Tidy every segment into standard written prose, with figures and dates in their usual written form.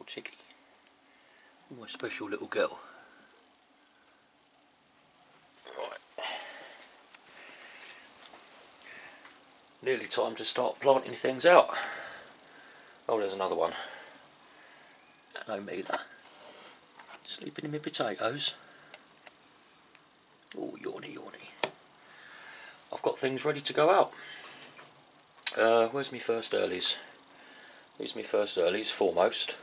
Tiggy. My special little girl. Right. Nearly time to start planting things out. Oh, there's another one. Hello, Mila. Sleeping in my potatoes. Oh, yawny, yawny. I've got things ready to go out. Where's my first earlies? These are my first earlies, foremost.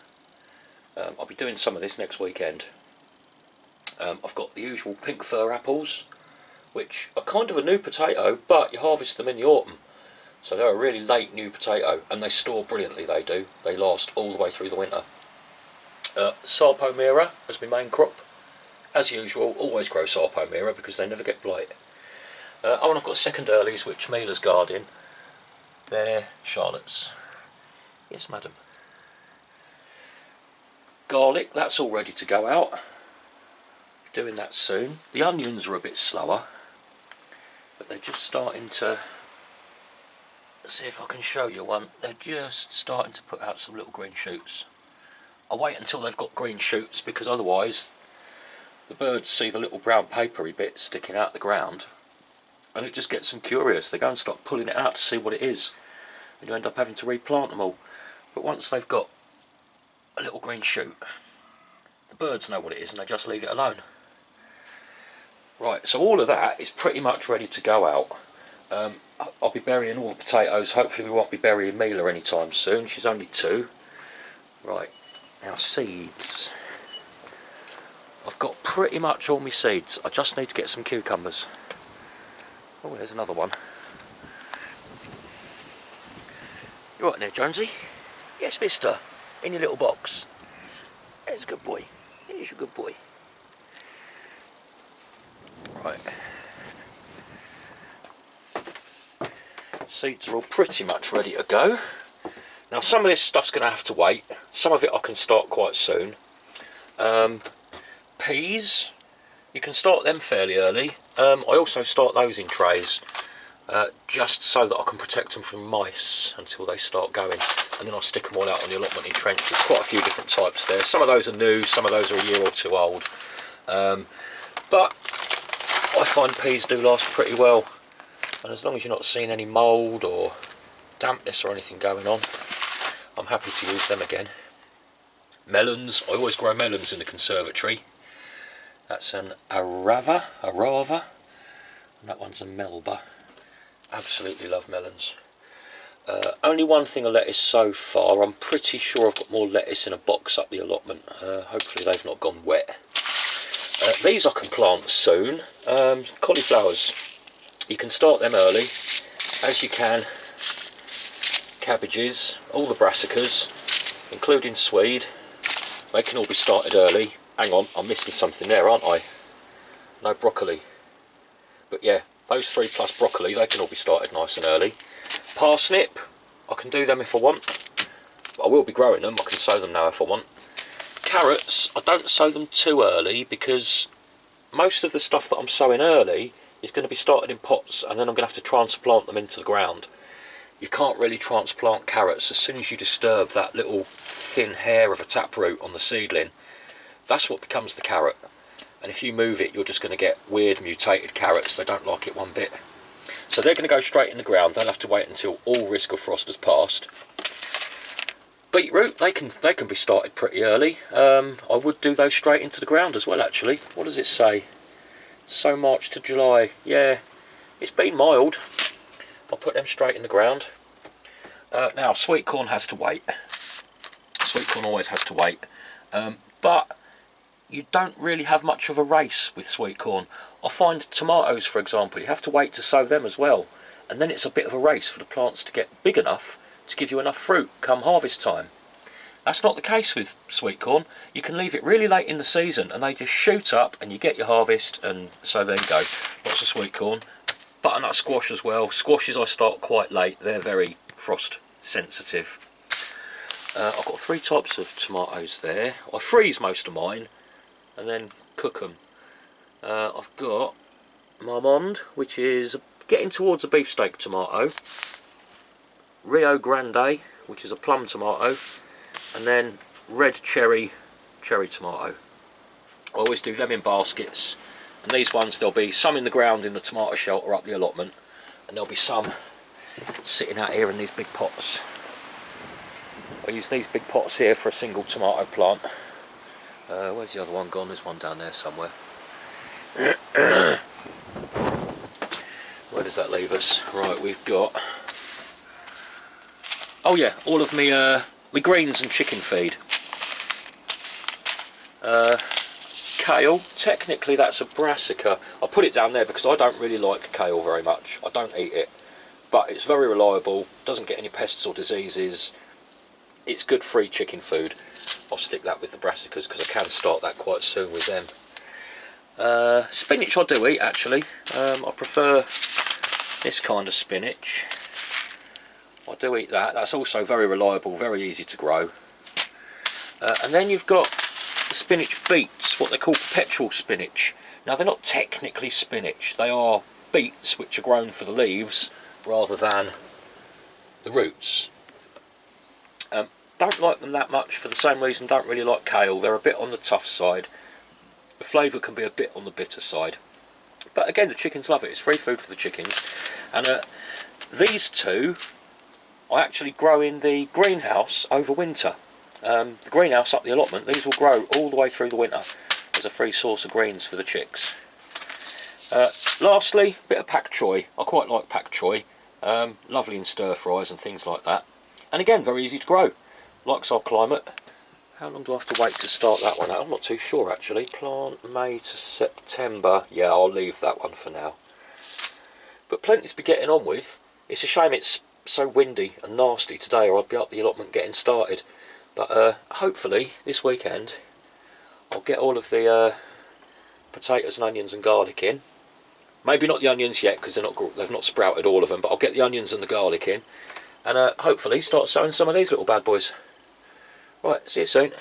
I'll be doing some of this next weekend. I've got the usual pink fir apples, which are kind of a new potato, but you harvest them in the autumn. So they're a really late new potato, and they store brilliantly, they do. They last all the way through the winter. Sarpomera as my main crop. As usual, always grow Sarpomera because they never get blight. Oh, and I've got second earlies, which Mila's guarding. They're Charlotte's. Yes, madam. Garlic, that's all ready to go out. Doing that soon. The onions are a bit slower, but they're just starting to... Let's see if I can show you one. They're just starting to put out some little green shoots. I'll wait until they've got green shoots, because otherwise the birds see the little brown papery bit sticking out the ground and it just gets them curious. They go and start pulling it out to see what it is, and you end up having to replant them all. But once they've got a little green shoot, the birds know what it is and they just leave it alone. Right, so all of that is pretty much ready to go out. I'll be burying all the potatoes. Hopefully we won't be burying Mila anytime soon. She's only 2. Right, now seeds. I've got pretty much all my seeds. I just need to get some cucumbers. Oh, there's another one. You right there, Jonesy? Yes, mister. In your little box. There's a good boy. Here's your good boy. Right. Seeds are all pretty much ready to go. Now some of this stuff's going to have to wait. Some of it I can start quite soon. Peas, you can start them fairly early. I also start those in trays, just so that I can protect them from mice until they start going. And then I'll stick them all out on the allotment in trenches. Quite a few different types there. Some of those are new, some of those are a year or 2 old. But I find peas do last pretty well. And as long as you're not seeing any mould or dampness or anything going on, I'm happy to use them again. Melons, I always grow melons in the conservatory. That's an Arava, and that one's a Melba. Absolutely love melons. Only one thing of lettuce so far. I'm pretty sure I've got more lettuce in a box up the allotment. Hopefully they've not gone wet. These I can plant soon. Cauliflowers. You can start them early, as you can cabbages, all the brassicas, including swede. They can all be started early. Hang on, I'm missing something there, aren't I? No broccoli. But yeah, those 3 plus broccoli, they can all be started nice and early. Parsnip, I can do them if I want. But I will be growing them, I can sow them now if I want. Carrots, I don't sow them too early because most of the stuff that I'm sowing early is going to be started in pots, and then I'm going to have to transplant them into the ground. You can't really transplant carrots. As soon as you disturb that little thin hair of a taproot on the seedling, that's what becomes the carrot. And if you move it, you're just going to get weird mutated carrots. They don't like it one bit. So they're going to go straight in the ground. They'll have to wait until all risk of frost has passed. Beetroot, they can be started pretty early. I would do those straight into the ground as well, actually. What does it say? So March to July. Yeah, it's been mild. I'll put them straight in the ground. Now, sweet corn has to wait. Sweet corn always has to wait. But you don't really have much of a race with sweet corn. I find tomatoes, for example, you have to wait to sow them as well. And then it's a bit of a race for the plants to get big enough to give you enough fruit come harvest time. That's not the case with sweet corn. You can leave it really late in the season and they just shoot up and you get your harvest, and so there you go. Lots of sweet corn. Butternut squash as well. Squashes I start quite late. They're very frost sensitive. I've got 3 types of tomatoes there. I freeze most of mine and then cook them. I've got Marmande, which is getting towards a beefsteak tomato. Rio Grande, which is a plum tomato. And then red cherry tomato. I always do them in baskets, and these ones, there'll be some in the ground in the tomato shelter up the allotment, and there'll be some sitting out here in these big pots. I use these big pots here for a single tomato plant. Where's the other one gone? There's one down there somewhere. Where does that leave us? Right, we've got, oh yeah, all of me greens and chicken feed. Kale, technically that's a brassica. I put it down there because I don't really like kale very much. I don't eat it, but it's very reliable, doesn't get any pests or diseases. It's good free chicken food. I'll stick that with the brassicas because I can start that quite soon with them. Spinach I do eat actually. I prefer this kind of spinach. I do eat that. That's also very reliable, very easy to grow. And then you've got the spinach beets, what they call perpetual spinach. Now they're not technically spinach. They are beets which are grown for the leaves rather than the roots. Don't like them that much for the same reason don't really like kale. They're a bit on the tough side. The flavour can be a bit on the bitter side. But again, the chickens love it. It's free food for the chickens. And these two I actually grow in the greenhouse over winter. The greenhouse up the allotment, these will grow all the way through the winter as a free source of greens for the chicks. Lastly, a bit of pak choy. I quite like pak choy. Lovely in stir fries and things like that. And again, very easy to grow. Likes our climate. How long do I have to wait to start that one out? I'm not too sure actually. Plant May to September. Yeah, I'll leave that one for now. But plenty to be getting on with. It's a shame it's so windy and nasty today, or I'd be up the allotment getting started. But hopefully this weekend I'll get all of the potatoes and onions and garlic in. Maybe not the onions yet because they've not sprouted all of them, but I'll get the onions and the garlic in, and hopefully start sowing some of these little bad boys. Right, see you soon.